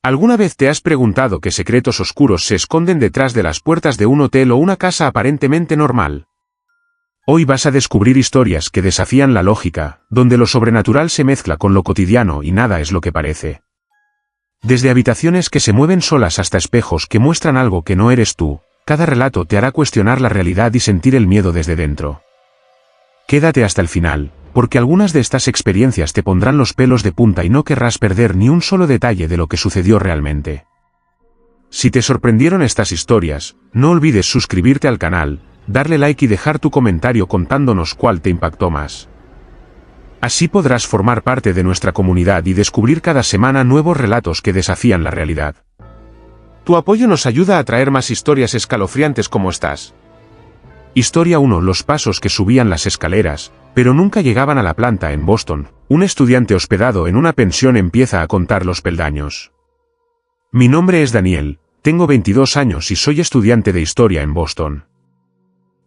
¿Alguna vez te has preguntado qué secretos oscuros se esconden detrás de las puertas de un hotel o una casa aparentemente normal? Hoy vas a descubrir historias que desafían la lógica, donde lo sobrenatural se mezcla con lo cotidiano y nada es lo que parece. Desde habitaciones que se mueven solas hasta espejos que muestran algo que no eres tú, cada relato te hará cuestionar la realidad y sentir el miedo desde dentro. Quédate hasta el final, porque algunas de estas experiencias te pondrán los pelos de punta y no querrás perder ni un solo detalle de lo que sucedió realmente. Si te sorprendieron estas historias, no olvides suscribirte al canal, darle like y dejar tu comentario contándonos cuál te impactó más. Así podrás formar parte de nuestra comunidad y descubrir cada semana nuevos relatos que desafían la realidad. Tu apoyo nos ayuda a traer más historias escalofriantes como estas. Historia 1. Los pasos que subían las escaleras, pero nunca llegaban a la planta en Boston. Un estudiante hospedado en una pensión empieza a contar los peldaños. Mi nombre es Daniel, tengo 22 años y soy estudiante de historia en Boston.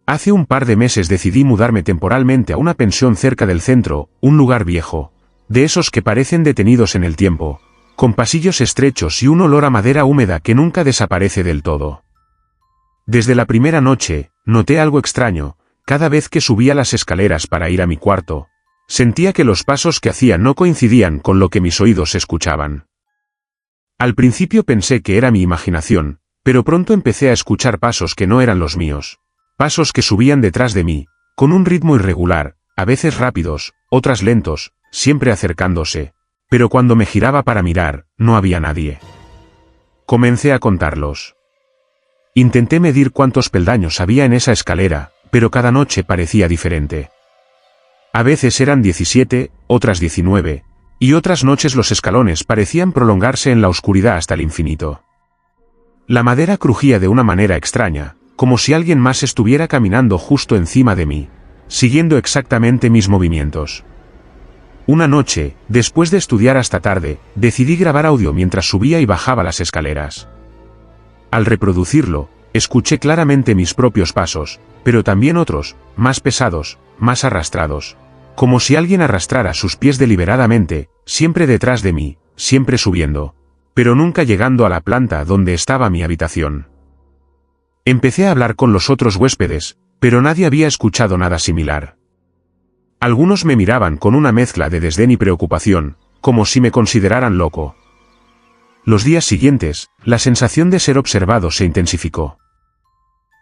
Hace un par de meses decidí mudarme temporalmente a una pensión cerca del centro, un lugar viejo, de esos que parecen detenidos en el tiempo, con pasillos estrechos y un olor a madera húmeda que nunca desaparece del todo. Desde la primera noche, noté algo extraño. Cada vez que subía las escaleras para ir a mi cuarto, sentía que los pasos que hacía no coincidían con lo que mis oídos escuchaban. Al principio pensé que era mi imaginación, pero pronto empecé a escuchar pasos que no eran los míos. Pasos que subían detrás de mí, con un ritmo irregular, a veces rápidos, otras lentos, siempre acercándose, pero cuando me giraba para mirar, no había nadie. Comencé a contarlos. Intenté medir cuántos peldaños había en esa escalera, pero cada noche parecía diferente. A veces eran 17, otras 19, y otras noches los escalones parecían prolongarse en la oscuridad hasta el infinito. La madera crujía de una manera extraña, como si alguien más estuviera caminando justo encima de mí, siguiendo exactamente mis movimientos. Una noche, después de estudiar hasta tarde, decidí grabar audio mientras subía y bajaba las escaleras. Al reproducirlo, escuché claramente mis propios pasos, pero también otros, más pesados, más arrastrados, como si alguien arrastrara sus pies deliberadamente, siempre detrás de mí, siempre subiendo, pero nunca llegando a la planta donde estaba mi habitación. Empecé a hablar con los otros huéspedes, pero nadie había escuchado nada similar. Algunos me miraban con una mezcla de desdén y preocupación, como si me consideraran loco. Los días siguientes, la sensación de ser observado se intensificó.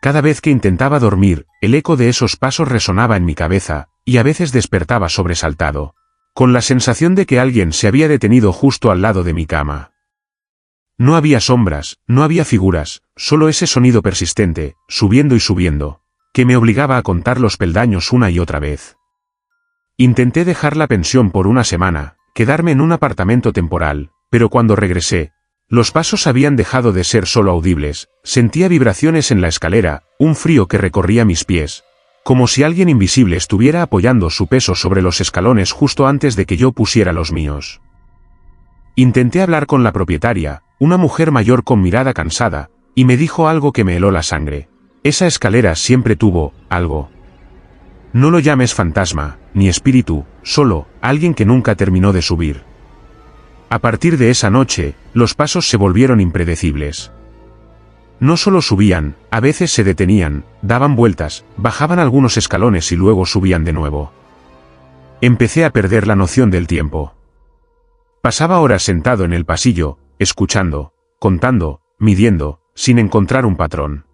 Cada vez que intentaba dormir, el eco de esos pasos resonaba en mi cabeza, y a veces despertaba sobresaltado, con la sensación de que alguien se había detenido justo al lado de mi cama. No había sombras, no había figuras, solo ese sonido persistente, subiendo y subiendo, que me obligaba a contar los peldaños una y otra vez. Intenté dejar la pensión por una semana, quedarme en un apartamento temporal, pero cuando regresé, los pasos habían dejado de ser solo audibles, sentía vibraciones en la escalera, un frío que recorría mis pies, como si alguien invisible estuviera apoyando su peso sobre los escalones justo antes de que yo pusiera los míos. Intenté hablar con la propietaria, una mujer mayor con mirada cansada, y me dijo algo que me heló la sangre. Esa escalera siempre tuvo algo. No lo llames fantasma, ni espíritu, solo alguien que nunca terminó de subir. A partir de esa noche, los pasos se volvieron impredecibles. No solo subían, a veces se detenían, daban vueltas, bajaban algunos escalones y luego subían de nuevo. Empecé a perder la noción del tiempo. Pasaba horas sentado en el pasillo, escuchando, contando, midiendo, sin encontrar un patrón.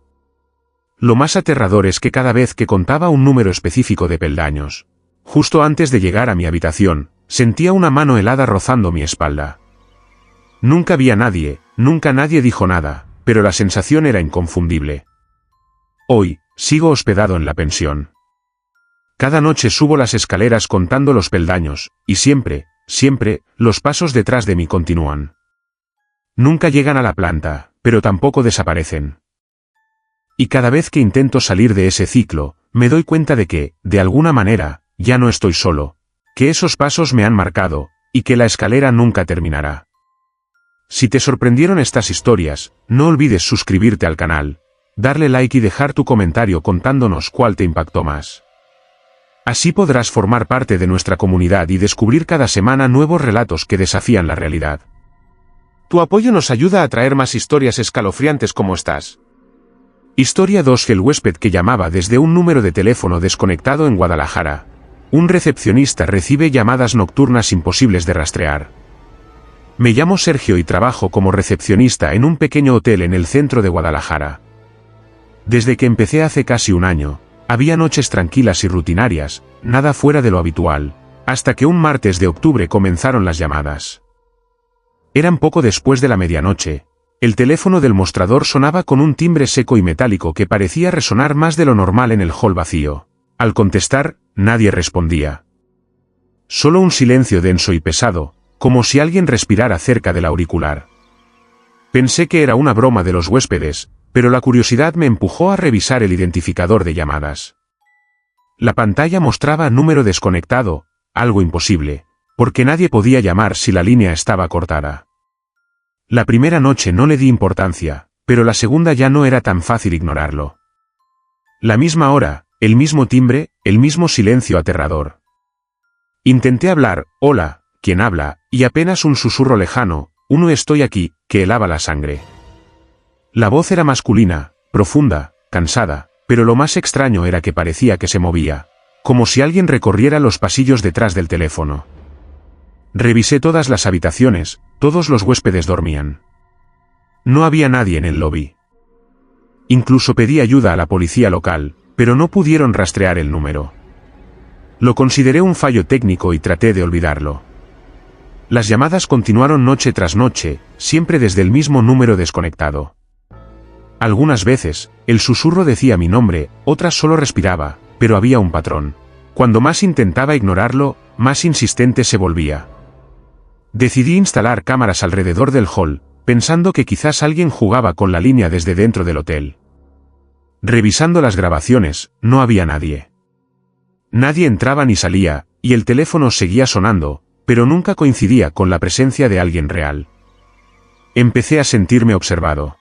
Lo más aterrador es que cada vez que contaba un número específico de peldaños, justo antes de llegar a mi habitación, sentía una mano helada rozando mi espalda. Nunca vi a nadie, nunca nadie dijo nada, pero la sensación era inconfundible. Hoy, sigo hospedado en la pensión. Cada noche subo las escaleras contando los peldaños, y siempre, los pasos detrás de mí continúan. Nunca llegan a la planta, pero tampoco desaparecen. Y cada vez que intento salir de ese ciclo, me doy cuenta de que, de alguna manera, ya no estoy solo, que esos pasos me han marcado, y que la escalera nunca terminará. Si te sorprendieron estas historias, no olvides suscribirte al canal, darle like y dejar tu comentario contándonos cuál te impactó más. Así podrás formar parte de nuestra comunidad y descubrir cada semana nuevos relatos que desafían la realidad. Tu apoyo nos ayuda a traer más historias escalofriantes como estas. Historia 2. El huésped que llamaba desde un número de teléfono desconectado en Guadalajara. Un recepcionista recibe llamadas nocturnas imposibles de rastrear. Me llamo Sergio y trabajo como recepcionista en un pequeño hotel en el centro de Guadalajara. Desde que empecé hace casi un año, había noches tranquilas y rutinarias, nada fuera de lo habitual, hasta que un martes de octubre comenzaron las llamadas. Eran poco después de la medianoche. El teléfono del mostrador sonaba con un timbre seco y metálico que parecía resonar más de lo normal en el hall vacío. Al contestar, nadie respondía. Solo un silencio denso y pesado, como si alguien respirara cerca del auricular. Pensé que era una broma de los huéspedes, pero la curiosidad me empujó a revisar el identificador de llamadas. La pantalla mostraba número desconectado, algo imposible, porque nadie podía llamar si la línea estaba cortada. La primera noche no le di importancia, pero la segunda ya no era tan fácil ignorarlo. La misma hora, el mismo timbre, el mismo silencio aterrador. Intenté hablar, hola, ¿quién habla? Y apenas un susurro lejano, estoy aquí, que helaba la sangre. La voz era masculina, profunda, cansada, pero lo más extraño era que parecía que se movía, como si alguien recorriera los pasillos detrás del teléfono. Revisé todas las habitaciones, todos los huéspedes dormían. No había nadie en el lobby. Incluso pedí ayuda a la policía local, pero no pudieron rastrear el número. Lo consideré un fallo técnico y traté de olvidarlo. Las llamadas continuaron noche tras noche, siempre desde el mismo número desconectado. Algunas veces, el susurro decía mi nombre, otras solo respiraba, pero había un patrón. Cuando más intentaba ignorarlo, más insistente se volvía. Decidí instalar cámaras alrededor del hall, pensando que quizás alguien jugaba con la línea desde dentro del hotel. Revisando las grabaciones, no había nadie. Nadie entraba ni salía, y el teléfono seguía sonando, pero nunca coincidía con la presencia de alguien real. Empecé a sentirme observado.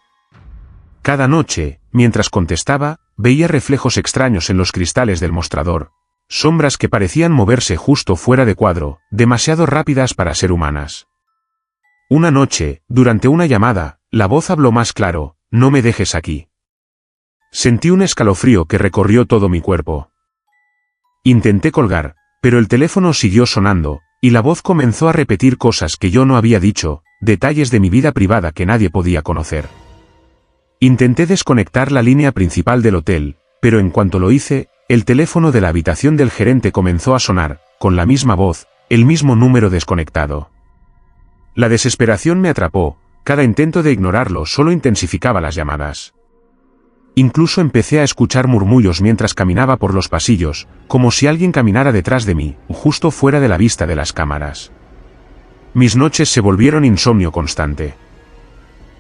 Cada noche, mientras contestaba, veía reflejos extraños en los cristales del mostrador. Sombras que parecían moverse justo fuera de cuadro, demasiado rápidas para ser humanas. Una noche, durante una llamada, la voz habló más claro, no me dejes aquí. Sentí un escalofrío que recorrió todo mi cuerpo. Intenté colgar, pero el teléfono siguió sonando, y la voz comenzó a repetir cosas que yo no había dicho, detalles de mi vida privada que nadie podía conocer. Intenté desconectar la línea principal del hotel, pero en cuanto lo hice, el teléfono de la habitación del gerente comenzó a sonar, con la misma voz, el mismo número desconectado. La desesperación me atrapó, cada intento de ignorarlo solo intensificaba las llamadas. Incluso empecé a escuchar murmullos mientras caminaba por los pasillos, como si alguien caminara detrás de mí, justo fuera de la vista de las cámaras. Mis noches se volvieron insomnio constante.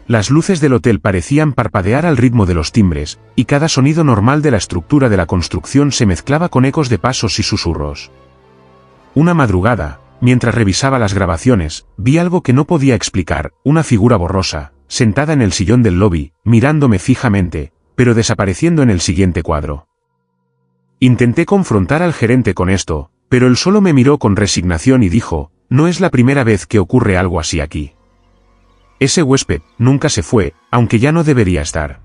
Las luces del hotel parecían parpadear al ritmo de los timbres, y cada sonido normal de la estructura de la construcción se mezclaba con ecos de pasos y susurros. Una madrugada, mientras revisaba las grabaciones, vi algo que no podía explicar, una figura borrosa, sentada en el sillón del lobby, mirándome fijamente, pero desapareciendo en el siguiente cuadro. Intenté confrontar al gerente con esto, pero él solo me miró con resignación y dijo, no es la primera vez que ocurre algo así aquí. Ese huésped nunca se fue, aunque ya no debería estar.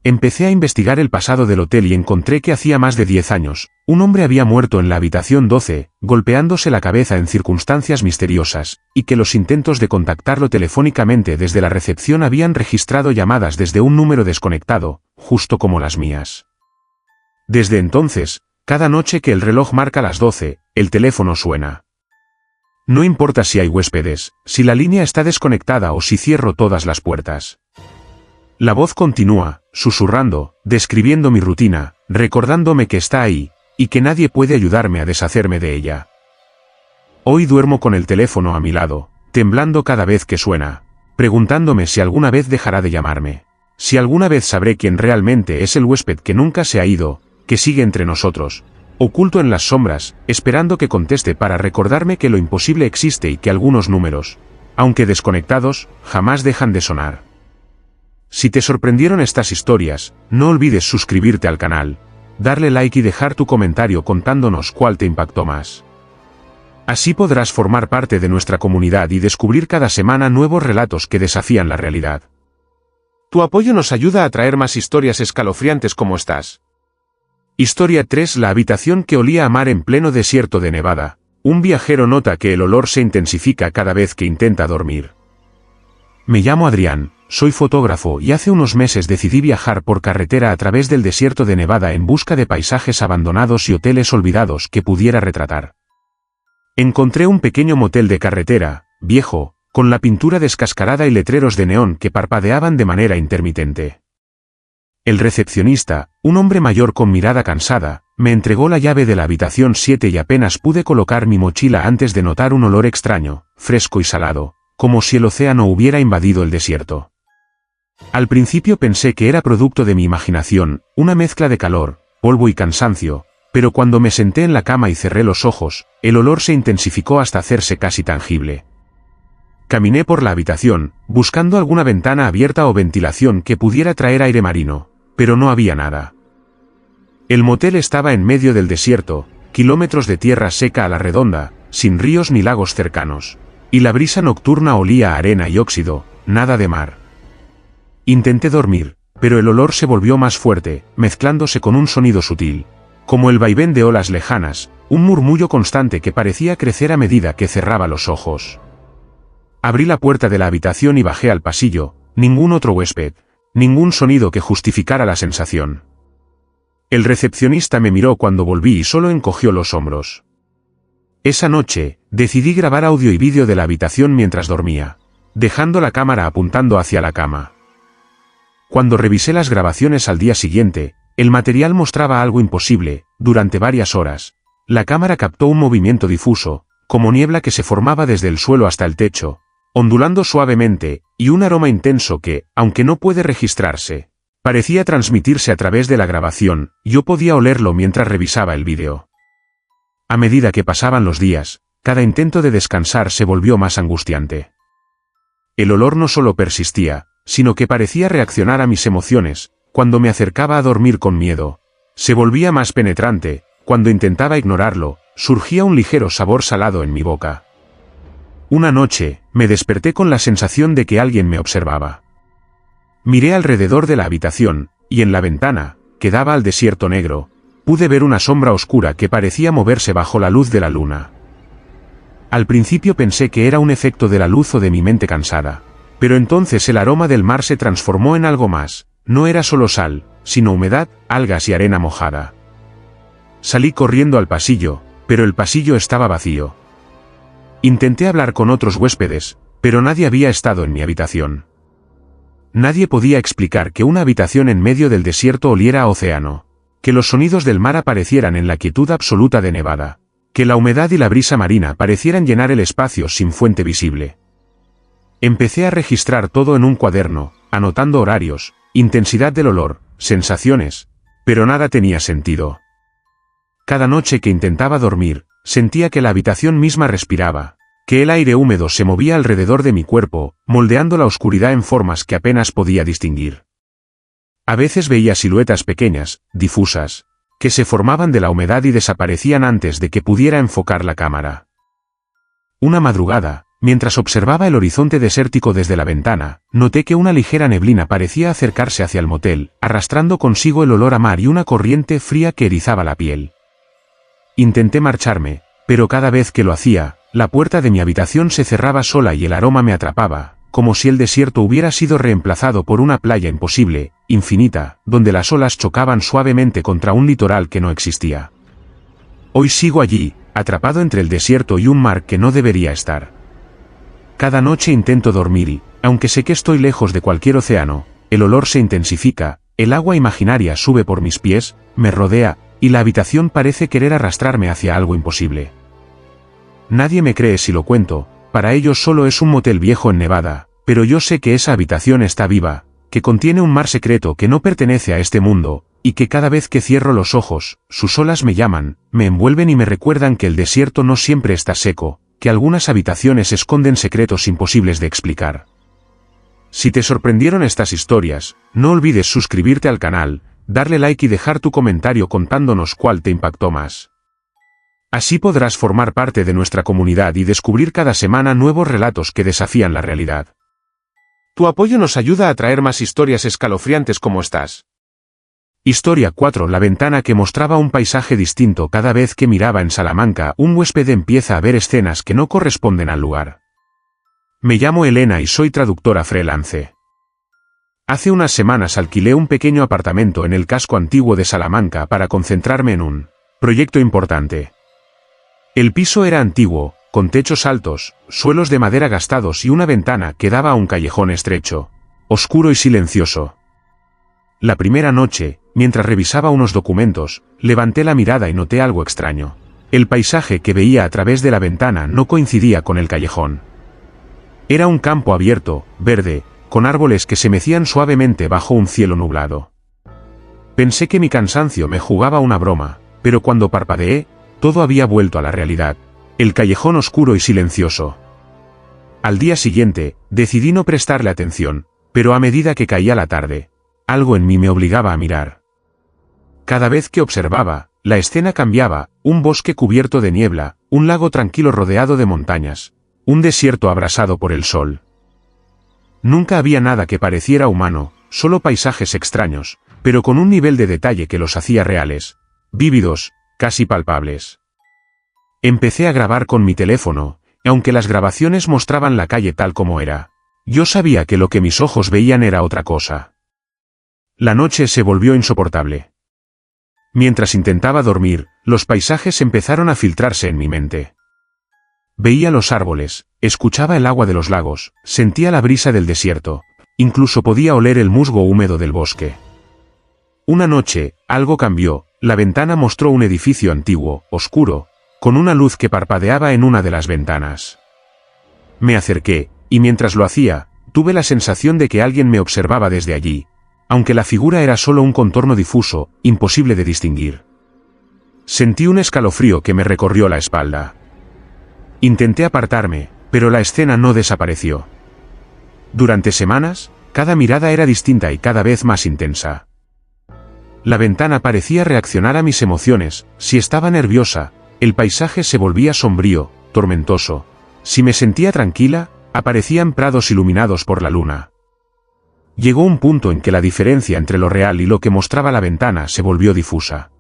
Empecé a investigar el pasado del hotel y encontré que hacía más de 10 años, un hombre había muerto en la habitación 12, golpeándose la cabeza en circunstancias misteriosas, y que los intentos de contactarlo telefónicamente desde la recepción habían registrado llamadas desde un número desconectado, justo como las mías. Desde entonces, cada noche que el reloj marca las 12, el teléfono suena. No importa si hay huéspedes, si la línea está desconectada o si cierro todas las puertas. La voz continúa, susurrando, describiendo mi rutina, recordándome que está ahí, y que nadie puede ayudarme a deshacerme de ella. Hoy duermo con el teléfono a mi lado, temblando cada vez que suena, preguntándome si alguna vez dejará de llamarme, si alguna vez sabré quién realmente es el huésped que nunca se ha ido, que sigue entre nosotros, oculto en las sombras, esperando que conteste para recordarme que lo imposible existe y que algunos números, aunque desconectados, jamás dejan de sonar. Si te sorprendieron estas historias, no olvides suscribirte al canal, darle like y dejar tu comentario contándonos cuál te impactó más. Así podrás formar parte de nuestra comunidad y descubrir cada semana nuevos relatos que desafían la realidad. Tu apoyo nos ayuda a traer más historias escalofriantes como estas. Historia 3. La habitación que olía a mar en pleno desierto de Nevada. Un viajero nota que el olor se intensifica cada vez que intenta dormir. Me llamo Adrián, soy fotógrafo y hace unos meses decidí viajar por carretera a través del desierto de Nevada en busca de paisajes abandonados y hoteles olvidados que pudiera retratar. Encontré un pequeño motel de carretera, viejo, con la pintura descascarada y letreros de neón que parpadeaban de manera intermitente. El recepcionista, un hombre mayor con mirada cansada, me entregó la llave de la habitación 7 y apenas pude colocar mi mochila antes de notar un olor extraño, fresco y salado, como si el océano hubiera invadido el desierto. Al principio pensé que era producto de mi imaginación, una mezcla de calor, polvo y cansancio, pero cuando me senté en la cama y cerré los ojos, el olor se intensificó hasta hacerse casi tangible. Caminé por la habitación, buscando alguna ventana abierta o ventilación que pudiera traer aire marino, pero no había nada. El motel estaba en medio del desierto, kilómetros de tierra seca a la redonda, sin ríos ni lagos cercanos, y la brisa nocturna olía a arena y óxido, nada de mar. Intenté dormir, pero el olor se volvió más fuerte, mezclándose con un sonido sutil, como el vaivén de olas lejanas, un murmullo constante que parecía crecer a medida que cerraba los ojos. Abrí la puerta de la habitación y bajé al pasillo, ningún otro huésped, ningún sonido que justificara la sensación. El recepcionista me miró cuando volví y solo encogió los hombros. Esa noche, decidí grabar audio y vídeo de la habitación mientras dormía, dejando la cámara apuntando hacia la cama. Cuando revisé las grabaciones al día siguiente, el material mostraba algo imposible. Durante varias horas, la cámara captó un movimiento difuso, como niebla que se formaba desde el suelo hasta el techo, ondulando suavemente, y un aroma intenso que, aunque no puede registrarse, parecía transmitirse a través de la grabación. Yo podía olerlo mientras revisaba el vídeo. A medida que pasaban los días, cada intento de descansar se volvió más angustiante. El olor no solo persistía, sino que parecía reaccionar a mis emociones. Cuando me acercaba a dormir con miedo, se volvía más penetrante. Cuando intentaba ignorarlo, surgía un ligero sabor salado en mi boca. Una noche, me desperté con la sensación de que alguien me observaba. Miré alrededor de la habitación, y en la ventana, que daba al desierto negro, pude ver una sombra oscura que parecía moverse bajo la luz de la luna. Al principio pensé que era un efecto de la luz o de mi mente cansada, pero entonces el aroma del mar se transformó en algo más. No era solo sal, sino humedad, algas y arena mojada. Salí corriendo al pasillo, pero el pasillo estaba vacío. Intenté hablar con otros huéspedes, pero nadie había estado en mi habitación. Nadie podía explicar que una habitación en medio del desierto oliera a océano, que los sonidos del mar aparecieran en la quietud absoluta de Nevada, que la humedad y la brisa marina parecieran llenar el espacio sin fuente visible. Empecé a registrar todo en un cuaderno, anotando horarios, intensidad del olor, sensaciones, pero nada tenía sentido. Cada noche que intentaba dormir, sentía que la habitación misma respiraba, que el aire húmedo se movía alrededor de mi cuerpo, moldeando la oscuridad en formas que apenas podía distinguir. A veces veía siluetas pequeñas, difusas, que se formaban de la humedad y desaparecían antes de que pudiera enfocar la cámara. Una madrugada, mientras observaba el horizonte desértico desde la ventana, noté que una ligera neblina parecía acercarse hacia el motel, arrastrando consigo el olor a mar y una corriente fría que erizaba la piel. Intenté marcharme, pero cada vez que lo hacía, la puerta de mi habitación se cerraba sola y el aroma me atrapaba, como si el desierto hubiera sido reemplazado por una playa imposible, infinita, donde las olas chocaban suavemente contra un litoral que no existía. Hoy sigo allí, atrapado entre el desierto y un mar que no debería estar. Cada noche intento dormir y, aunque sé que estoy lejos de cualquier océano, el olor se intensifica, el agua imaginaria sube por mis pies, me rodea, y la habitación parece querer arrastrarme hacia algo imposible. Nadie me cree si lo cuento, para ellos solo es un motel viejo en Nevada, pero yo sé que esa habitación está viva, que contiene un mar secreto que no pertenece a este mundo, y que cada vez que cierro los ojos, sus olas me llaman, me envuelven y me recuerdan que el desierto no siempre está seco, que algunas habitaciones esconden secretos imposibles de explicar. Si te sorprendieron estas historias, no olvides suscribirte al canal, darle like y dejar tu comentario contándonos cuál te impactó más. Así podrás formar parte de nuestra comunidad y descubrir cada semana nuevos relatos que desafían la realidad. Tu apoyo nos ayuda a traer más historias escalofriantes como estas. Historia 4. La ventana que mostraba un paisaje distinto cada vez que miraba en Salamanca. Un huésped empieza a ver escenas que no corresponden al lugar. Me llamo Elena y soy traductora freelance. Hace unas semanas alquilé un pequeño apartamento en el casco antiguo de Salamanca para concentrarme en un proyecto importante. El piso era antiguo, con techos altos, suelos de madera gastados y una ventana que daba a un callejón estrecho, oscuro y silencioso. La primera noche, mientras revisaba unos documentos, levanté la mirada y noté algo extraño. El paisaje que veía a través de la ventana no coincidía con el callejón. Era un campo abierto, verde, con árboles que se mecían suavemente bajo un cielo nublado. Pensé que mi cansancio me jugaba una broma, pero cuando parpadeé, todo había vuelto a la realidad. El callejón oscuro y silencioso. Al día siguiente, decidí no prestarle atención, pero a medida que caía la tarde, algo en mí me obligaba a mirar. Cada vez que observaba, la escena cambiaba: un bosque cubierto de niebla, un lago tranquilo rodeado de montañas, un desierto abrasado por el sol. Nunca había nada que pareciera humano, solo paisajes extraños, pero con un nivel de detalle que los hacía reales, vívidos, casi palpables. Empecé a grabar con mi teléfono, y aunque las grabaciones mostraban la calle tal como era, yo sabía que lo que mis ojos veían era otra cosa. La noche se volvió insoportable. Mientras intentaba dormir, los paisajes empezaron a filtrarse en mi mente. Veía los árboles, escuchaba el agua de los lagos, sentía la brisa del desierto, incluso podía oler el musgo húmedo del bosque. Una noche, algo cambió. La ventana mostró un edificio antiguo, oscuro, con una luz que parpadeaba en una de las ventanas. Me acerqué, y mientras lo hacía, tuve la sensación de que alguien me observaba desde allí, aunque la figura era solo un contorno difuso, imposible de distinguir. Sentí un escalofrío que me recorrió la espalda. Intenté apartarme, pero la escena no desapareció. Durante semanas, cada mirada era distinta y cada vez más intensa. La ventana parecía reaccionar a mis emociones. Si estaba nerviosa, el paisaje se volvía sombrío, tormentoso. Si me sentía tranquila, aparecían prados iluminados por la luna. Llegó un punto en que la diferencia entre lo real y lo que mostraba la ventana se volvió difusa.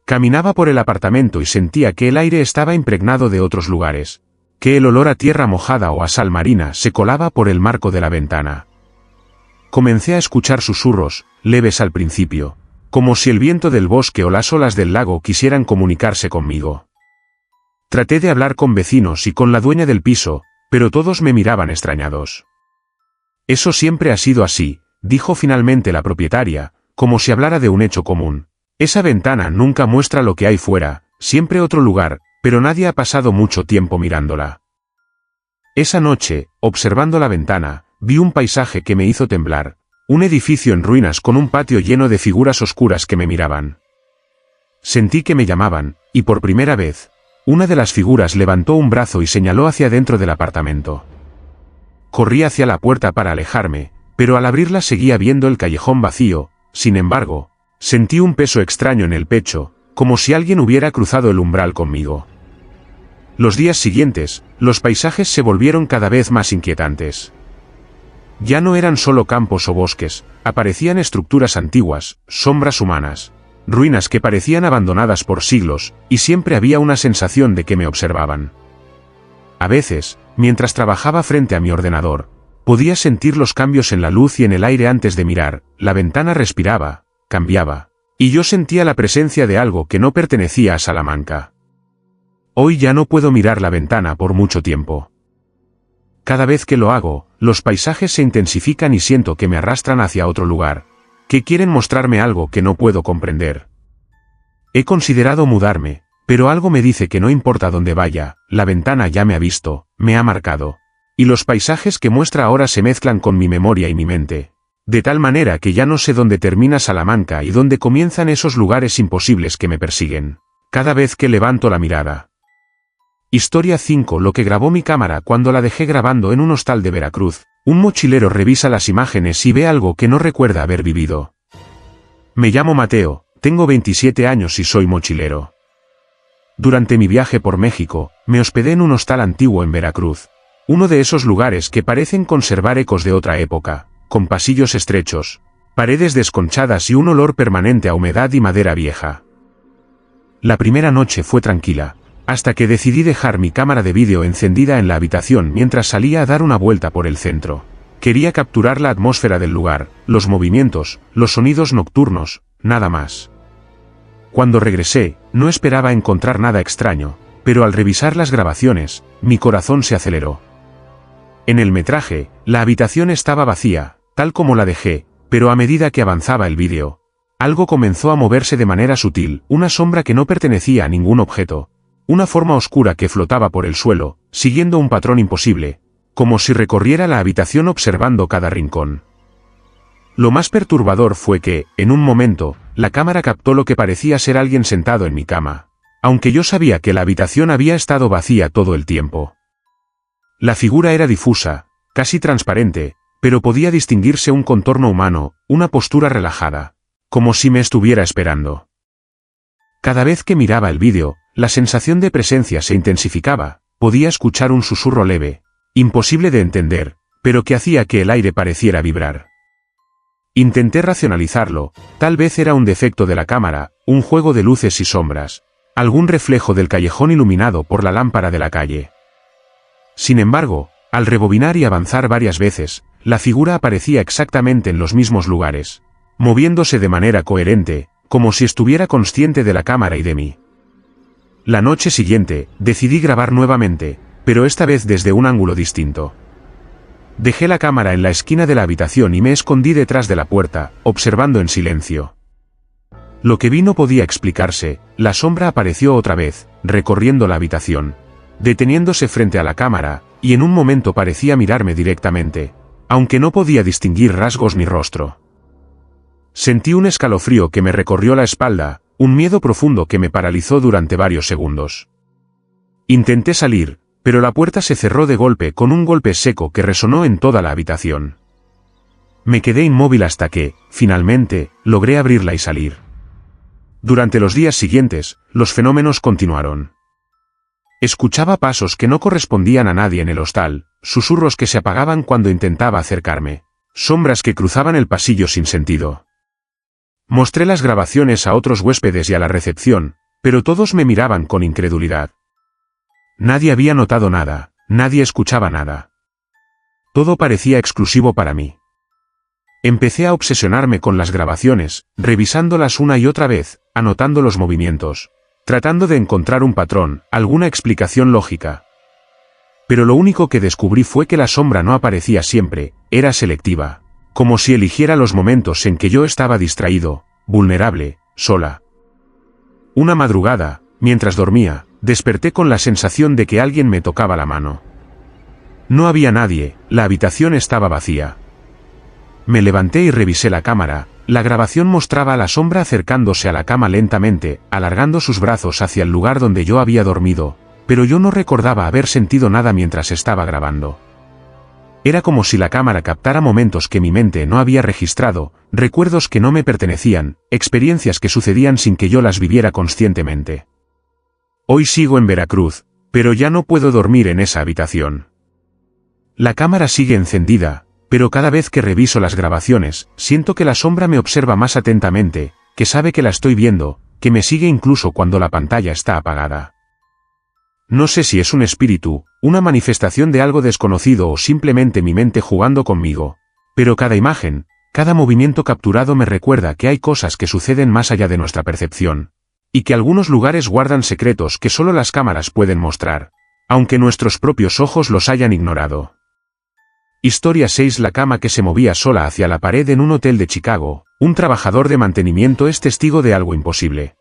Caminaba por el apartamento y sentía que el aire estaba impregnado de otros lugares, que el olor a tierra mojada o a sal marina se colaba por el marco de la ventana. Comencé a escuchar susurros, leves al principio, como si el viento del bosque o las olas del lago quisieran comunicarse conmigo. Traté de hablar con vecinos y con la dueña del piso, pero todos me miraban extrañados. Eso siempre ha sido así, dijo finalmente la propietaria, como si hablara de un hecho común. Esa ventana nunca muestra lo que hay fuera, siempre otro lugar, pero nadie ha pasado mucho tiempo mirándola. Esa noche, observando la ventana, vi un paisaje que me hizo temblar. Un edificio en ruinas con un patio lleno de figuras oscuras que me miraban. Sentí que me llamaban, y por primera vez, una de las figuras levantó un brazo y señaló hacia dentro del apartamento. Corrí hacia la puerta para alejarme, pero al abrirla seguía viendo el callejón vacío. Sin embargo, sentí un peso extraño en el pecho, como si alguien hubiera cruzado el umbral conmigo. Los días siguientes, los paisajes se volvieron cada vez más inquietantes. Ya no eran solo campos o bosques, aparecían estructuras antiguas, sombras humanas, ruinas que parecían abandonadas por siglos, y siempre había una sensación de que me observaban. A veces, mientras trabajaba frente a mi ordenador, podía sentir los cambios en la luz y en el aire antes de mirar. La ventana respiraba, cambiaba, y yo sentía la presencia de algo que no pertenecía a Salamanca. Hoy ya no puedo mirar la ventana por mucho tiempo. Cada vez que lo hago, los paisajes se intensifican y siento que me arrastran hacia otro lugar, que quieren mostrarme algo que no puedo comprender. He considerado mudarme, pero algo me dice que no importa dónde vaya, la ventana ya me ha visto, me ha marcado, y los paisajes que muestra ahora se mezclan con mi memoria y mi mente, de tal manera que ya no sé dónde termina Salamanca y dónde comienzan esos lugares imposibles que me persiguen, cada vez que levanto la mirada. Historia 5. Lo que grabó mi cámara cuando la dejé grabando en un hostal de Veracruz. Un mochilero revisa las imágenes y ve algo que no recuerda haber vivido. Me llamo Mateo, tengo 27 años y soy mochilero. Durante mi viaje por México, me hospedé en un hostal antiguo en Veracruz. Uno de esos lugares que parecen conservar ecos de otra época, con pasillos estrechos, paredes desconchadas y un olor permanente a humedad y madera vieja. La primera noche fue tranquila, hasta que decidí dejar mi cámara de vídeo encendida en la habitación mientras salía a dar una vuelta por el centro. Quería capturar la atmósfera del lugar, los movimientos, los sonidos nocturnos, nada más. Cuando regresé, no esperaba encontrar nada extraño, pero al revisar las grabaciones, mi corazón se aceleró. En el metraje, la habitación estaba vacía, tal como la dejé, pero a medida que avanzaba el vídeo, algo comenzó a moverse de manera sutil, una sombra que no pertenecía a ningún objeto, una forma oscura que flotaba por el suelo, siguiendo un patrón imposible, como si recorriera la habitación observando cada rincón. Lo más perturbador fue que, en un momento, la cámara captó lo que parecía ser alguien sentado en mi cama, aunque yo sabía que la habitación había estado vacía todo el tiempo. La figura era difusa, casi transparente, pero podía distinguirse un contorno humano, una postura relajada, como si me estuviera esperando. Cada vez que miraba el vídeo, la sensación de presencia se intensificaba, podía escuchar un susurro leve, imposible de entender, pero que hacía que el aire pareciera vibrar. Intenté racionalizarlo, tal vez era un defecto de la cámara, un juego de luces y sombras, algún reflejo del callejón iluminado por la lámpara de la calle. Sin embargo, al rebobinar y avanzar varias veces, la figura aparecía exactamente en los mismos lugares, moviéndose de manera coherente, como si estuviera consciente de la cámara y de mí. La noche siguiente, decidí grabar nuevamente, pero esta vez desde un ángulo distinto. Dejé la cámara en la esquina de la habitación y me escondí detrás de la puerta, observando en silencio. Lo que vi no podía explicarse, la sombra apareció otra vez, recorriendo la habitación, deteniéndose frente a la cámara, y en un momento parecía mirarme directamente, aunque no podía distinguir rasgos ni rostro. Sentí un escalofrío que me recorrió la espalda, un miedo profundo que me paralizó durante varios segundos. Intenté salir, pero la puerta se cerró de golpe con un golpe seco que resonó en toda la habitación. Me quedé inmóvil hasta que, finalmente, logré abrirla y salir. Durante los días siguientes, los fenómenos continuaron. Escuchaba pasos que no correspondían a nadie en el hostal, susurros que se apagaban cuando intentaba acercarme, sombras que cruzaban el pasillo sin sentido. Mostré las grabaciones a otros huéspedes y a la recepción, pero todos me miraban con incredulidad. Nadie había notado nada, nadie escuchaba nada. Todo parecía exclusivo para mí. Empecé a obsesionarme con las grabaciones, revisándolas una y otra vez, anotando los movimientos, tratando de encontrar un patrón, alguna explicación lógica. Pero lo único que descubrí fue que la sombra no aparecía siempre, era selectiva, como si eligiera los momentos en que yo estaba distraído, vulnerable, sola. Una madrugada, mientras dormía, desperté con la sensación de que alguien me tocaba la mano. No había nadie, la habitación estaba vacía. Me levanté y revisé la cámara, la grabación mostraba a la sombra acercándose a la cama lentamente, alargando sus brazos hacia el lugar donde yo había dormido, pero yo no recordaba haber sentido nada mientras estaba grabando. Era como si la cámara captara momentos que mi mente no había registrado, recuerdos que no me pertenecían, experiencias que sucedían sin que yo las viviera conscientemente. Hoy sigo en Veracruz, pero ya no puedo dormir en esa habitación. La cámara sigue encendida, pero cada vez que reviso las grabaciones, siento que la sombra me observa más atentamente, que sabe que la estoy viendo, que me sigue incluso cuando la pantalla está apagada. No sé si es un espíritu, una manifestación de algo desconocido o simplemente mi mente jugando conmigo, pero cada imagen, cada movimiento capturado me recuerda que hay cosas que suceden más allá de nuestra percepción, y que algunos lugares guardan secretos que solo las cámaras pueden mostrar, aunque nuestros propios ojos los hayan ignorado. Historia 6. La cama que se movía sola hacia la pared en un hotel de Chicago. Un trabajador de mantenimiento es testigo de algo imposible.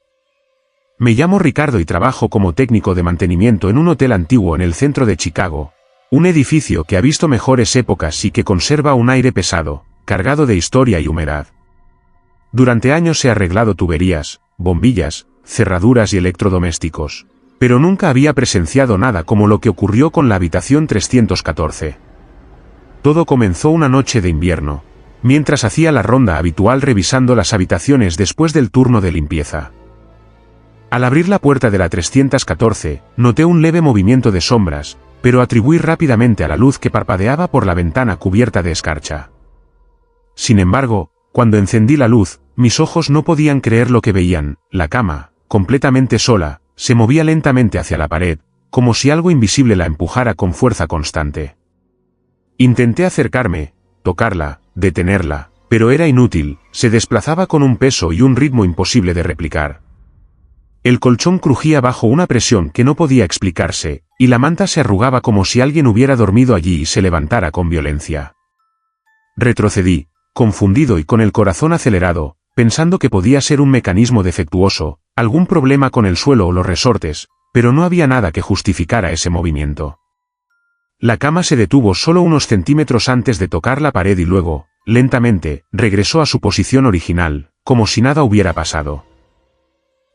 Me llamo Ricardo y trabajo como técnico de mantenimiento en un hotel antiguo en el centro de Chicago, un edificio que ha visto mejores épocas y que conserva un aire pesado, cargado de historia y humedad. Durante años he arreglado tuberías, bombillas, cerraduras y electrodomésticos, pero nunca había presenciado nada como lo que ocurrió con la habitación 314. Todo comenzó una noche de invierno, mientras hacía la ronda habitual revisando las habitaciones después del turno de limpieza. Al abrir la puerta de la 314, noté un leve movimiento de sombras, pero atribuí rápidamente a la luz que parpadeaba por la ventana cubierta de escarcha. Sin embargo, cuando encendí la luz, mis ojos no podían creer lo que veían. La cama, completamente sola, se movía lentamente hacia la pared, como si algo invisible la empujara con fuerza constante. Intenté acercarme, tocarla, detenerla, pero era inútil, se desplazaba con un peso y un ritmo imposible de replicar. El colchón crujía bajo una presión que no podía explicarse, y la manta se arrugaba como si alguien hubiera dormido allí y se levantara con violencia. Retrocedí, confundido y con el corazón acelerado, pensando que podía ser un mecanismo defectuoso, algún problema con el suelo o los resortes, pero no había nada que justificara ese movimiento. La cama se detuvo solo unos centímetros antes de tocar la pared y luego, lentamente, regresó a su posición original, como si nada hubiera pasado.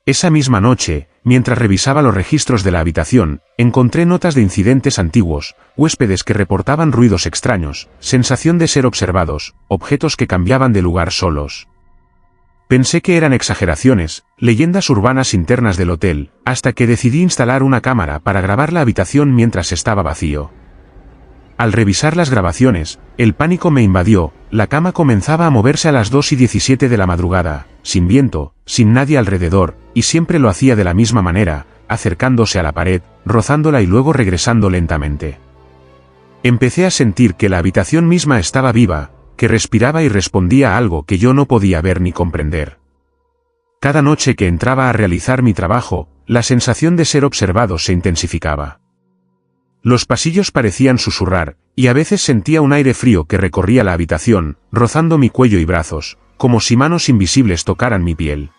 Esa misma noche, mientras revisaba los registros de la habitación, encontré notas de incidentes antiguos, huéspedes que reportaban ruidos extraños, sensación de ser observados, objetos que cambiaban de lugar solos. Pensé que eran exageraciones, leyendas urbanas internas del hotel, hasta que decidí instalar una cámara para grabar la habitación mientras estaba vacío. Al revisar las grabaciones, el pánico me invadió, la cama comenzaba a moverse a las 2:17 de la madrugada, sin viento, sin nadie alrededor, y siempre lo hacía de la misma manera, acercándose a la pared, rozándola y luego regresando lentamente. Empecé a sentir que la habitación misma estaba viva, que respiraba y respondía a algo que yo no podía ver ni comprender. Cada noche que entraba a realizar mi trabajo, la sensación de ser observado se intensificaba. Los pasillos parecían susurrar, y a veces sentía un aire frío que recorría la habitación, rozando mi cuello y brazos, como si manos invisibles tocaran mi piel.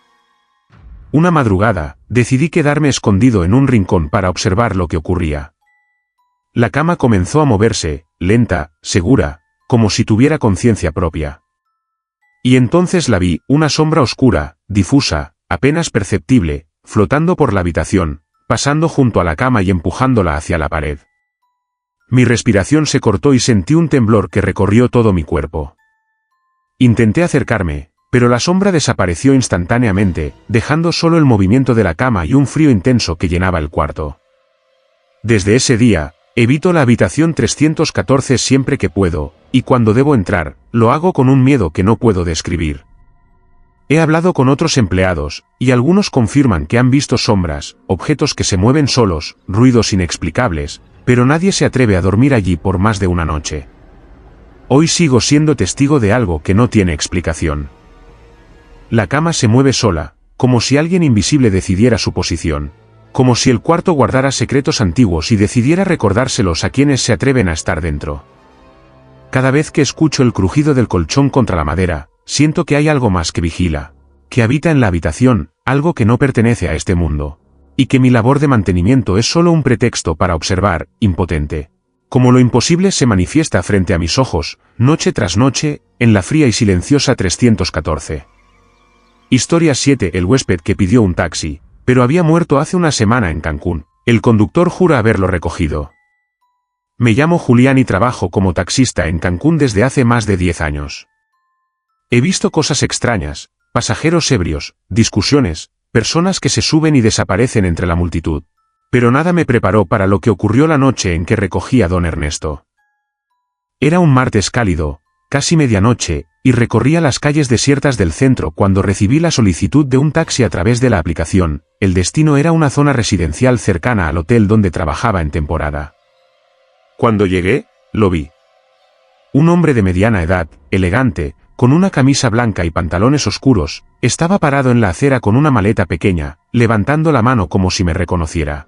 Una madrugada, decidí quedarme escondido en un rincón para observar lo que ocurría. La cama comenzó a moverse, lenta, segura, como si tuviera conciencia propia. Y entonces la vi, una sombra oscura, difusa, apenas perceptible, flotando por la habitación, pasando junto a la cama y empujándola hacia la pared. Mi respiración se cortó y sentí un temblor que recorrió todo mi cuerpo. Intenté acercarme, pero la sombra desapareció instantáneamente, dejando solo el movimiento de la cama y un frío intenso que llenaba el cuarto. Desde ese día, evito la habitación 314 siempre que puedo, y cuando debo entrar, lo hago con un miedo que no puedo describir. He hablado con otros empleados, y algunos confirman que han visto sombras, objetos que se mueven solos, ruidos inexplicables, pero nadie se atreve a dormir allí por más de una noche. Hoy sigo siendo testigo de algo que no tiene explicación. La cama se mueve sola, como si alguien invisible decidiera su posición, como si el cuarto guardara secretos antiguos y decidiera recordárselos a quienes se atreven a estar dentro. Cada vez que escucho el crujido del colchón contra la madera, siento que hay algo más que vigila, que habita en la habitación, algo que no pertenece a este mundo, y que mi labor de mantenimiento es solo un pretexto para observar, impotente. Como lo imposible se manifiesta frente a mis ojos, noche tras noche, en la fría y silenciosa 314. Historia 7. El huésped que pidió un taxi, pero había muerto hace una semana en Cancún. El conductor jura haberlo recogido. Me llamo Julián y trabajo como taxista en Cancún desde hace más de 10 años. He visto cosas extrañas, pasajeros ebrios, discusiones, personas que se suben y desaparecen entre la multitud. Pero nada me preparó para lo que ocurrió la noche en que recogí a don Ernesto. Era un martes cálido, casi medianoche, y recorría las calles desiertas del centro cuando recibí la solicitud de un taxi a través de la aplicación. El destino era una zona residencial cercana al hotel donde trabajaba en temporada. Cuando llegué, lo vi. Un hombre de mediana edad, elegante, con una camisa blanca y pantalones oscuros, estaba parado en la acera con una maleta pequeña, levantando la mano como si me reconociera.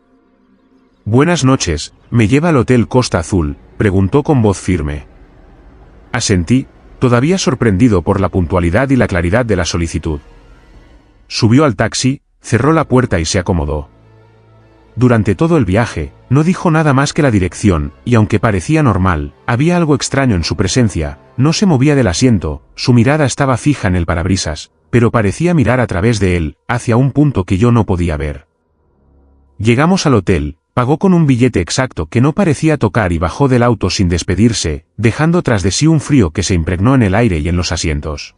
«Buenas noches, ¿me lleva al Hotel Costa Azul?», preguntó con voz firme. Asentí, todavía sorprendido por la puntualidad y la claridad de la solicitud. Subió al taxi, cerró la puerta y se acomodó. Durante todo el viaje, no dijo nada más que la dirección, y aunque parecía normal, había algo extraño en su presencia. No se movía del asiento, su mirada estaba fija en el parabrisas, pero parecía mirar a través de él, hacia un punto que yo no podía ver. Llegamos al hotel, pagó con un billete exacto que no parecía tocar y bajó del auto sin despedirse, dejando tras de sí un frío que se impregnó en el aire y en los asientos.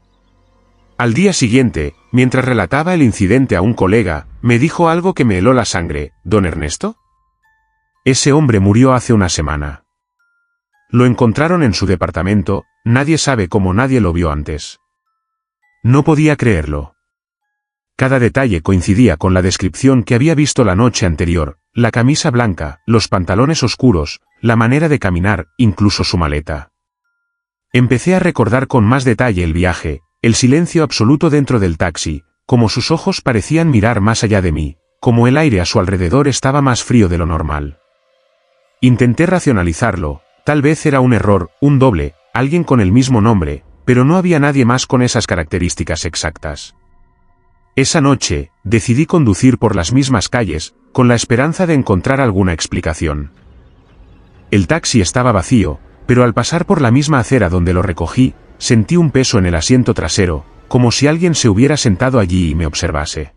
Al día siguiente, mientras relataba el incidente a un colega, me dijo algo que me heló la sangre. ¿Don Ernesto? Ese hombre murió hace una semana. Lo encontraron en su departamento, nadie sabe cómo nadie lo vio antes. No podía creerlo. Cada detalle coincidía con la descripción que había visto la noche anterior, la camisa blanca, los pantalones oscuros, la manera de caminar, incluso su maleta. Empecé a recordar con más detalle el viaje, el silencio absoluto dentro del taxi, como sus ojos parecían mirar más allá de mí, como el aire a su alrededor estaba más frío de lo normal. Intenté racionalizarlo, tal vez era un error, un doble, alguien con el mismo nombre, pero no había nadie más con esas características exactas. Esa noche, decidí conducir por las mismas calles, con la esperanza de encontrar alguna explicación. El taxi estaba vacío, pero al pasar por la misma acera donde lo recogí, sentí un peso en el asiento trasero, como si alguien se hubiera sentado allí y me observase.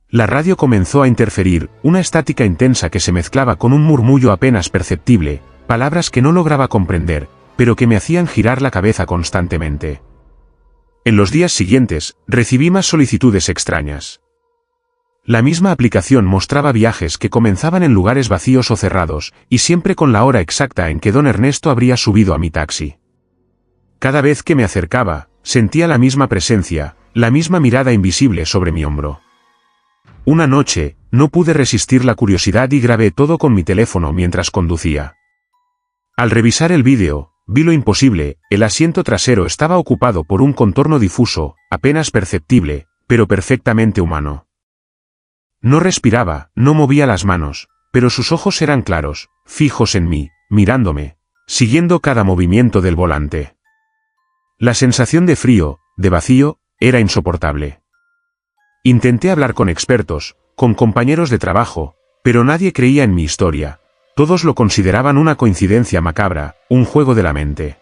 La radio comenzó a interferir, una estática intensa que se mezclaba con un murmullo apenas perceptible, palabras que no lograba comprender, pero que me hacían girar la cabeza constantemente. En los días siguientes, recibí más solicitudes extrañas. La misma aplicación mostraba viajes que comenzaban en lugares vacíos o cerrados, y siempre con la hora exacta en que don Ernesto habría subido a mi taxi. Cada vez que me acercaba, sentía la misma presencia, la misma mirada invisible sobre mi hombro. Una noche, no pude resistir la curiosidad y grabé todo con mi teléfono mientras conducía. Al revisar el vídeo, vi lo imposible, el asiento trasero estaba ocupado por un contorno difuso, apenas perceptible, pero perfectamente humano. No respiraba, no movía las manos, pero sus ojos eran claros, fijos en mí, mirándome, siguiendo cada movimiento del volante. La sensación de frío, de vacío, era insoportable. Intenté hablar con expertos, con compañeros de trabajo, pero nadie creía en mi historia. Todos lo consideraban una coincidencia macabra, un juego de la mente.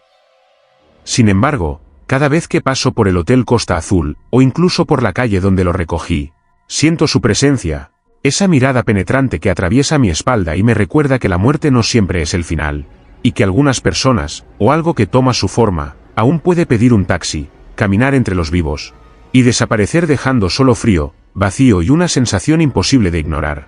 Sin embargo, cada vez que paso por el Hotel Costa Azul, o incluso por la calle donde lo recogí, siento su presencia, esa mirada penetrante que atraviesa mi espalda y me recuerda que la muerte no siempre es el final, y que algunas personas, o algo que toma su forma, aún puede pedir un taxi, caminar entre los vivos, y desaparecer dejando solo frío, vacío y una sensación imposible de ignorar.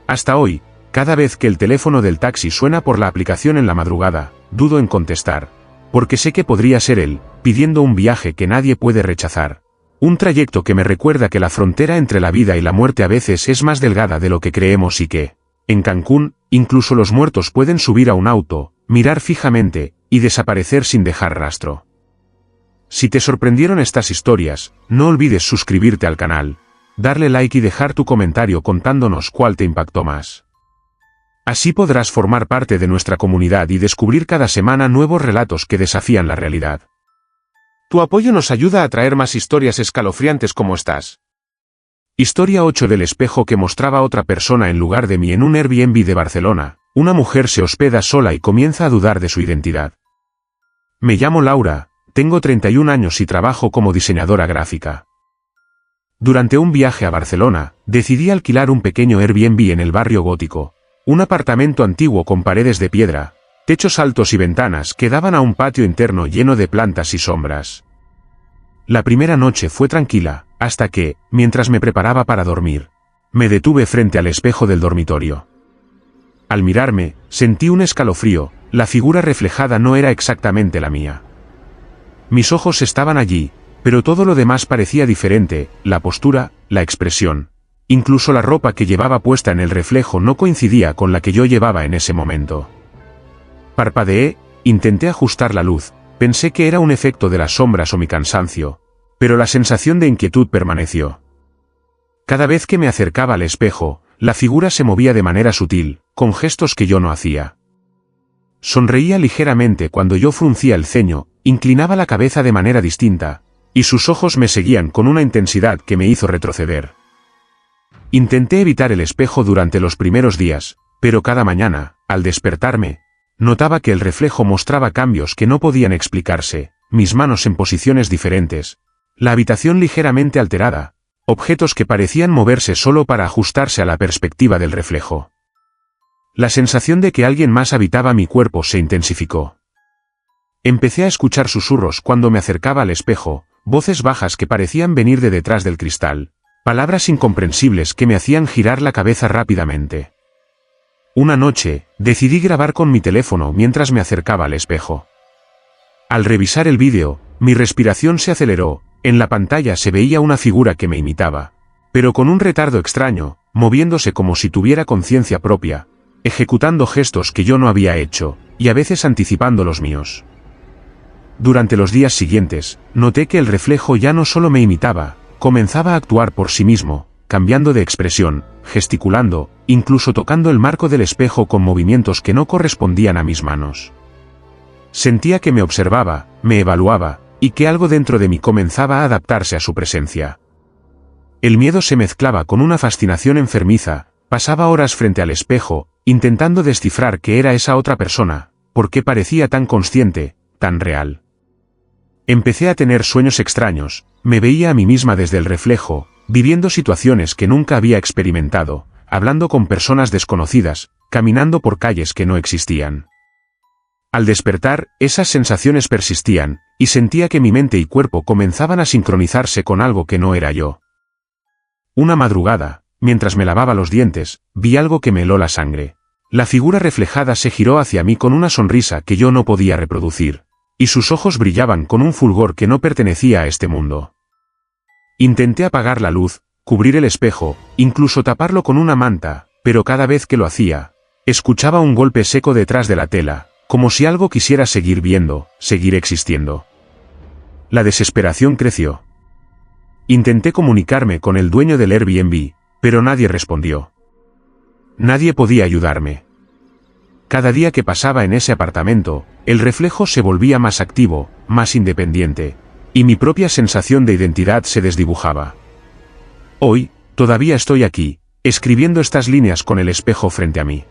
Hasta hoy, cada vez que el teléfono del taxi suena por la aplicación en la madrugada, dudo en contestar, porque sé que podría ser él, pidiendo un viaje que nadie puede rechazar. Un trayecto que me recuerda que la frontera entre la vida y la muerte a veces es más delgada de lo que creemos y que, en Cancún, incluso los muertos pueden subir a un auto, mirar fijamente, y desaparecer sin dejar rastro. Si te sorprendieron estas historias, no olvides suscribirte al canal, darle like y dejar tu comentario contándonos cuál te impactó más. Así podrás formar parte de nuestra comunidad y descubrir cada semana nuevos relatos que desafían la realidad. Tu apoyo nos ayuda a traer más historias escalofriantes como estas. Historia 8 del espejo que mostraba a otra persona en lugar de mí en un Airbnb de Barcelona. Una mujer se hospeda sola y comienza a dudar de su identidad. Me llamo Laura, tengo 31 años y trabajo como diseñadora gráfica. Durante un viaje a Barcelona, decidí alquilar un pequeño Airbnb en el barrio gótico. Un apartamento antiguo con paredes de piedra, techos altos y ventanas que daban a un patio interno lleno de plantas y sombras. La primera noche fue tranquila, hasta que, mientras me preparaba para dormir, me detuve frente al espejo del dormitorio. Al mirarme, sentí un escalofrío, la figura reflejada no era exactamente la mía. Mis ojos estaban allí, pero todo lo demás parecía diferente, la postura, la expresión. Incluso la ropa que llevaba puesta en el reflejo no coincidía con la que yo llevaba en ese momento. Parpadeé, intenté ajustar la luz, pensé que era un efecto de las sombras o mi cansancio, pero la sensación de inquietud permaneció. Cada vez que me acercaba al espejo, la figura se movía de manera sutil, con gestos que yo no hacía. Sonreía ligeramente cuando yo fruncía el ceño, inclinaba la cabeza de manera distinta, y sus ojos me seguían con una intensidad que me hizo retroceder. Intenté evitar el espejo durante los primeros días, pero cada mañana, al despertarme, notaba que el reflejo mostraba cambios que no podían explicarse, mis manos en posiciones diferentes, la habitación ligeramente alterada, objetos que parecían moverse solo para ajustarse a la perspectiva del reflejo. La sensación de que alguien más habitaba mi cuerpo se intensificó. Empecé a escuchar susurros cuando me acercaba al espejo, voces bajas que parecían venir de detrás del cristal, palabras incomprensibles que me hacían girar la cabeza rápidamente. Una noche, decidí grabar con mi teléfono mientras me acercaba al espejo. Al revisar el vídeo, mi respiración se aceleró, en la pantalla se veía una figura que me imitaba, pero con un retardo extraño, moviéndose como si tuviera conciencia propia, ejecutando gestos que yo no había hecho, y a veces anticipando los míos. Durante los días siguientes, noté que el reflejo ya no solo me imitaba, comenzaba a actuar por sí mismo, cambiando de expresión, gesticulando, incluso tocando el marco del espejo con movimientos que no correspondían a mis manos. Sentía que me observaba, me evaluaba, y que algo dentro de mí comenzaba a adaptarse a su presencia. El miedo se mezclaba con una fascinación enfermiza, pasaba horas frente al espejo, intentando descifrar qué era esa otra persona, por qué parecía tan consciente, tan real. Empecé a tener sueños extraños, me veía a mí misma desde el reflejo, viviendo situaciones que nunca había experimentado, hablando con personas desconocidas, caminando por calles que no existían. Al despertar, esas sensaciones persistían, y sentía que mi mente y cuerpo comenzaban a sincronizarse con algo que no era yo. Una madrugada, mientras me lavaba los dientes, vi algo que me heló la sangre. La figura reflejada se giró hacia mí con una sonrisa que yo no podía reproducir, y sus ojos brillaban con un fulgor que no pertenecía a este mundo. Intenté apagar la luz, cubrir el espejo, incluso taparlo con una manta, pero cada vez que lo hacía, escuchaba un golpe seco detrás de la tela, como si algo quisiera seguir viendo, seguir existiendo. La desesperación creció. Intenté comunicarme con el dueño del Airbnb, pero nadie respondió. Nadie podía ayudarme. Cada día que pasaba en ese apartamento, el reflejo se volvía más activo, más independiente, y mi propia sensación de identidad se desdibujaba. Hoy, todavía estoy aquí, escribiendo estas líneas con el espejo frente a mí.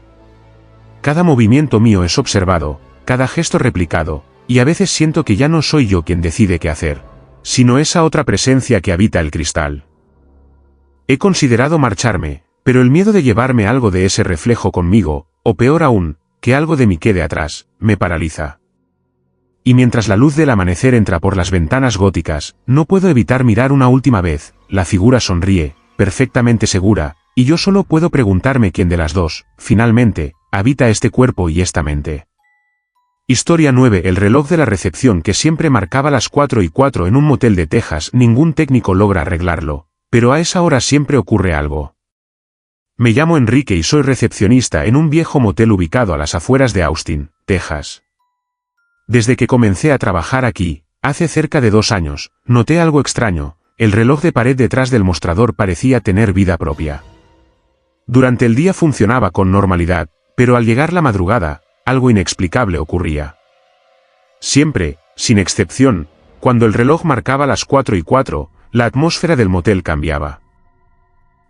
Cada movimiento mío es observado, cada gesto replicado, y a veces siento que ya no soy yo quien decide qué hacer, sino esa otra presencia que habita el cristal. He considerado marcharme, pero el miedo de llevarme algo de ese reflejo conmigo, o peor aún, que algo de mí quede atrás, me paraliza. Y mientras la luz del amanecer entra por las ventanas góticas, no puedo evitar mirar una última vez, la figura sonríe, perfectamente segura, y yo solo puedo preguntarme quién de las dos, finalmente, habita este cuerpo y esta mente. Historia 9. El reloj de la recepción que siempre marcaba las 4:04 en un motel de Texas. Ningún técnico logra arreglarlo, pero a esa hora siempre ocurre algo. Me llamo Enrique y soy recepcionista en un viejo motel ubicado a las afueras de Austin, Texas. Desde que comencé a trabajar aquí, hace cerca de 2 años, noté algo extraño. El reloj de pared detrás del mostrador parecía tener vida propia. Durante el día funcionaba con normalidad, pero al llegar la madrugada, algo inexplicable ocurría. Siempre, sin excepción, cuando el reloj marcaba las 4:04, la atmósfera del motel cambiaba.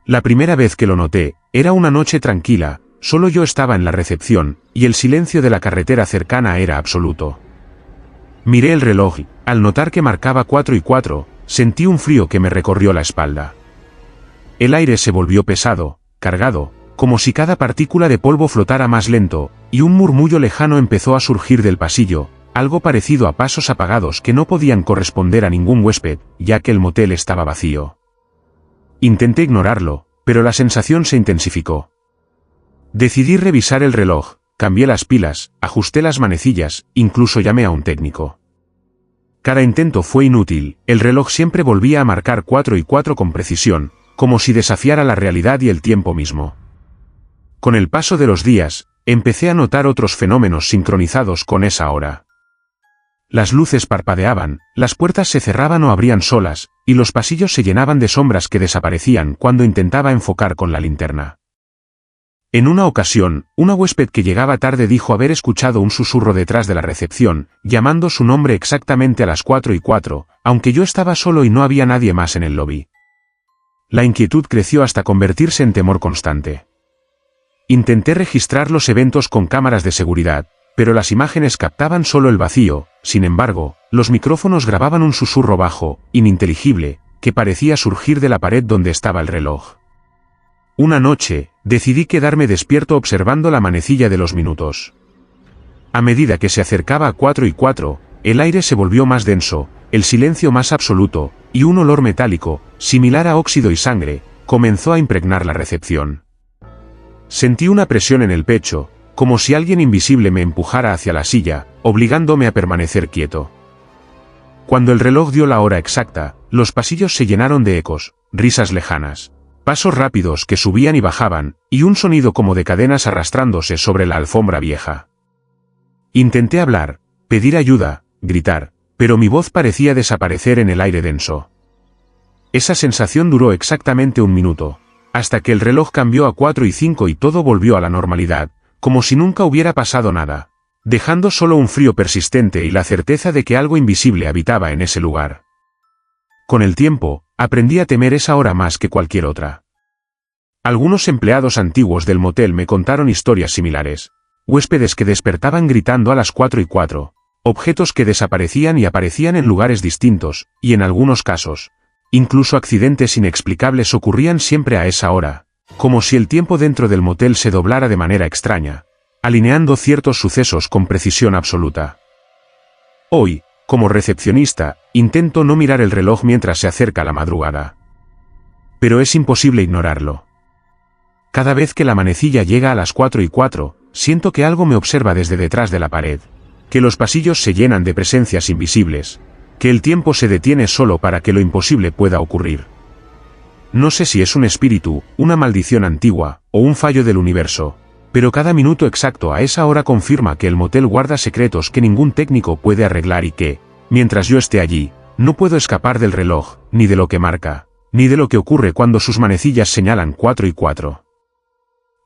La primera vez que lo noté, era una noche tranquila, solo yo estaba en la recepción, y el silencio de la carretera cercana era absoluto. Miré el reloj y, al notar que marcaba 4:04, sentí un frío que me recorrió la espalda. El aire se volvió pesado, cargado, como si cada partícula de polvo flotara más lento, y un murmullo lejano empezó a surgir del pasillo, algo parecido a pasos apagados que no podían corresponder a ningún huésped, ya que el motel estaba vacío. Intenté ignorarlo, pero la sensación se intensificó. Decidí revisar el reloj, cambié las pilas, ajusté las manecillas, incluso llamé a un técnico. Cada intento fue inútil, el reloj siempre volvía a marcar 4:04 con precisión, como si desafiara la realidad y el tiempo mismo. Con el paso de los días, empecé a notar otros fenómenos sincronizados con esa hora. Las luces parpadeaban, las puertas se cerraban o abrían solas, y los pasillos se llenaban de sombras que desaparecían cuando intentaba enfocar con la linterna. En una ocasión, una huésped que llegaba tarde dijo haber escuchado un susurro detrás de la recepción, llamando su nombre exactamente a las 4:04, aunque yo estaba solo y no había nadie más en el lobby. La inquietud creció hasta convertirse en temor constante. Intenté registrar los eventos con cámaras de seguridad, pero las imágenes captaban solo el vacío. Sin embargo, los micrófonos grababan un susurro bajo, ininteligible, que parecía surgir de la pared donde estaba el reloj. Una noche, decidí quedarme despierto observando la manecilla de los minutos. A medida que se acercaba a 4:04, el aire se volvió más denso, el silencio más absoluto, y un olor metálico, similar a óxido y sangre, comenzó a impregnar la recepción. Sentí una presión en el pecho, como si alguien invisible me empujara hacia la silla, obligándome a permanecer quieto. Cuando el reloj dio la hora exacta, los pasillos se llenaron de ecos, risas lejanas, pasos rápidos que subían y bajaban, y un sonido como de cadenas arrastrándose sobre la alfombra vieja. Intenté hablar, pedir ayuda, gritar, pero mi voz parecía desaparecer en el aire denso. Esa sensación duró exactamente 1 minuto, hasta que el reloj cambió a 4:05 y todo volvió a la normalidad, como si nunca hubiera pasado nada, dejando solo un frío persistente y la certeza de que algo invisible habitaba en ese lugar. Con el tiempo, aprendí a temer esa hora más que cualquier otra. Algunos empleados antiguos del motel me contaron historias similares, huéspedes que despertaban gritando a las 4:04, objetos que desaparecían y aparecían en lugares distintos, y en algunos casos, incluso accidentes inexplicables ocurrían siempre a esa hora, como si el tiempo dentro del motel se doblara de manera extraña, alineando ciertos sucesos con precisión absoluta. Hoy, como recepcionista, intento no mirar el reloj mientras se acerca la madrugada. Pero es imposible ignorarlo. Cada vez que la manecilla llega a las 4:04, siento que algo me observa desde detrás de la pared, que los pasillos se llenan de presencias invisibles, que el tiempo se detiene solo para que lo imposible pueda ocurrir. No sé si es un espíritu, una maldición antigua, o un fallo del universo, pero cada minuto exacto a esa hora confirma que el motel guarda secretos que ningún técnico puede arreglar y que, mientras yo esté allí, no puedo escapar del reloj, ni de lo que marca, ni de lo que ocurre cuando sus manecillas señalan 4:04.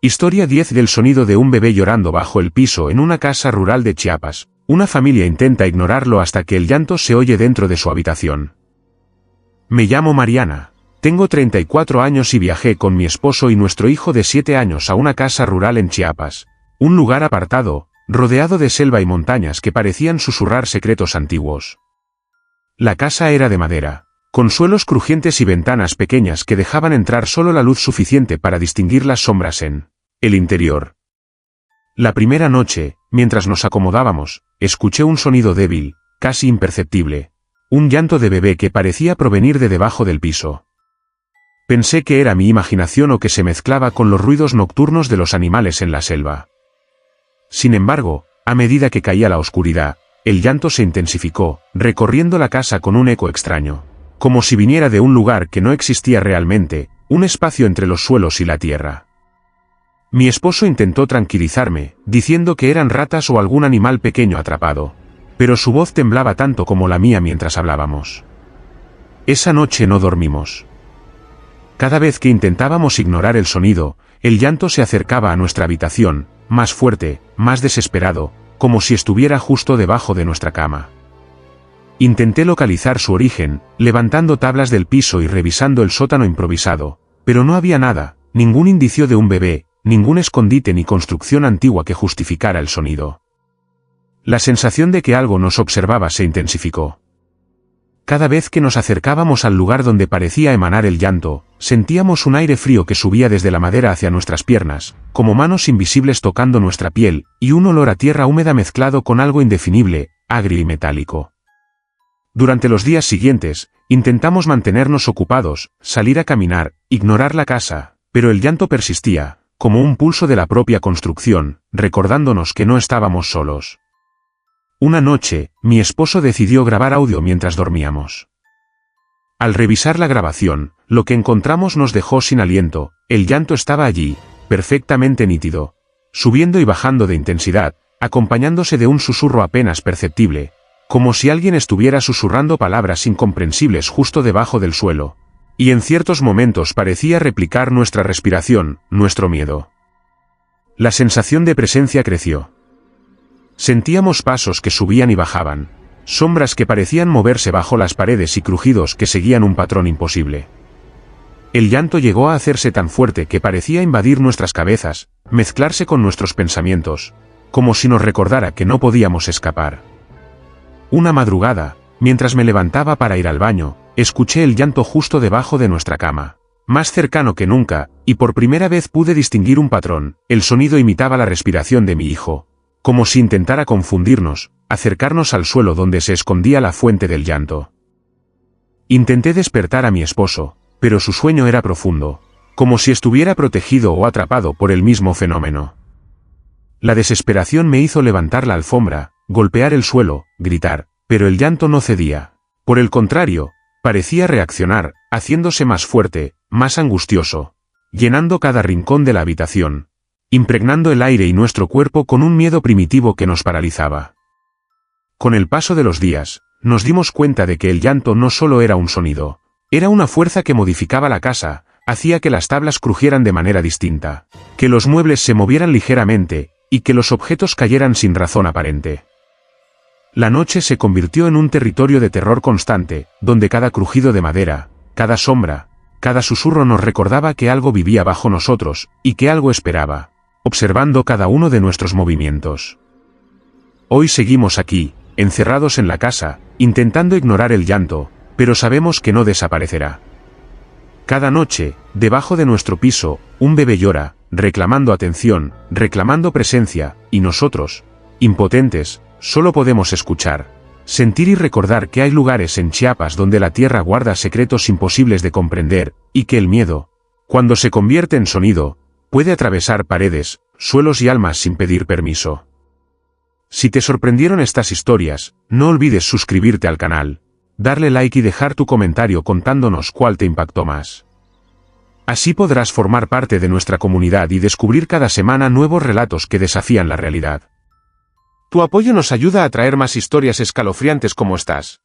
Historia 10 del sonido de un bebé llorando bajo el piso en una casa rural de Chiapas. Una familia intenta ignorarlo hasta que el llanto se oye dentro de su habitación. Me llamo Mariana. Tengo 34 años y viajé con mi esposo y nuestro hijo de 7 años a una casa rural en Chiapas, un lugar apartado, rodeado de selva y montañas que parecían susurrar secretos antiguos. La casa era de madera, con suelos crujientes y ventanas pequeñas que dejaban entrar solo la luz suficiente para distinguir las sombras en el interior. La primera noche, mientras nos acomodábamos, escuché un sonido débil, casi imperceptible, un llanto de bebé que parecía provenir de debajo del piso. Pensé que era mi imaginación o que se mezclaba con los ruidos nocturnos de los animales en la selva. Sin embargo, a medida que caía la oscuridad, el llanto se intensificó, recorriendo la casa con un eco extraño, como si viniera de un lugar que no existía realmente, un espacio entre los suelos y la tierra. Mi esposo intentó tranquilizarme, diciendo que eran ratas o algún animal pequeño atrapado, pero su voz temblaba tanto como la mía mientras hablábamos. Esa noche no dormimos. Cada vez que intentábamos ignorar el sonido, el llanto se acercaba a nuestra habitación, más fuerte, más desesperado, como si estuviera justo debajo de nuestra cama. Intenté localizar su origen, levantando tablas del piso y revisando el sótano improvisado, pero no había nada, ningún indicio de un bebé, ningún escondite ni construcción antigua que justificara el sonido. La sensación de que algo nos observaba se intensificó. Cada vez que nos acercábamos al lugar donde parecía emanar el llanto, sentíamos un aire frío que subía desde la madera hacia nuestras piernas, como manos invisibles tocando nuestra piel, y un olor a tierra húmeda mezclado con algo indefinible, agrio y metálico. Durante los días siguientes, intentamos mantenernos ocupados, salir a caminar, ignorar la casa, pero el llanto persistía, como un pulso de la propia construcción, recordándonos que no estábamos solos. Una noche, mi esposo decidió grabar audio mientras dormíamos. Al revisar la grabación, lo que encontramos nos dejó sin aliento. El llanto estaba allí, perfectamente nítido, subiendo y bajando de intensidad, acompañándose de un susurro apenas perceptible, como si alguien estuviera susurrando palabras incomprensibles justo debajo del suelo, y en ciertos momentos parecía replicar nuestra respiración, nuestro miedo. La sensación de presencia creció. Sentíamos pasos que subían y bajaban, sombras que parecían moverse bajo las paredes y crujidos que seguían un patrón imposible. El llanto llegó a hacerse tan fuerte que parecía invadir nuestras cabezas, mezclarse con nuestros pensamientos, como si nos recordara que no podíamos escapar. Una madrugada, mientras me levantaba para ir al baño, escuché el llanto justo debajo de nuestra cama, más cercano que nunca, y por primera vez pude distinguir un patrón. El sonido imitaba la respiración de mi hijo, como si intentara confundirnos, acercarnos al suelo donde se escondía la fuente del llanto. Intenté despertar a mi esposo, pero su sueño era profundo, como si estuviera protegido o atrapado por el mismo fenómeno. La desesperación me hizo levantar la alfombra, golpear el suelo, gritar, pero el llanto no cedía. Por el contrario, parecía reaccionar, haciéndose más fuerte, más angustioso, llenando cada rincón de la habitación, impregnando el aire y nuestro cuerpo con un miedo primitivo que nos paralizaba. Con el paso de los días, nos dimos cuenta de que el llanto no solo era un sonido, era una fuerza que modificaba la casa, hacía que las tablas crujieran de manera distinta, que los muebles se movieran ligeramente, y que los objetos cayeran sin razón aparente. La noche se convirtió en un territorio de terror constante, donde cada crujido de madera, cada sombra, cada susurro nos recordaba que algo vivía bajo nosotros, y que algo esperaba, observando cada uno de nuestros movimientos. Hoy seguimos aquí, encerrados en la casa, intentando ignorar el llanto, pero sabemos que no desaparecerá. Cada noche, debajo de nuestro piso, un bebé llora, reclamando atención, reclamando presencia, y nosotros, impotentes, solo podemos escuchar, sentir y recordar que hay lugares en Chiapas donde la tierra guarda secretos imposibles de comprender, y que el miedo, cuando se convierte en sonido, puede atravesar paredes, suelos y almas sin pedir permiso. Si te sorprendieron estas historias, no olvides suscribirte al canal, darle like y dejar tu comentario contándonos cuál te impactó más. Así podrás formar parte de nuestra comunidad y descubrir cada semana nuevos relatos que desafían la realidad. Tu apoyo nos ayuda a traer más historias escalofriantes como estas.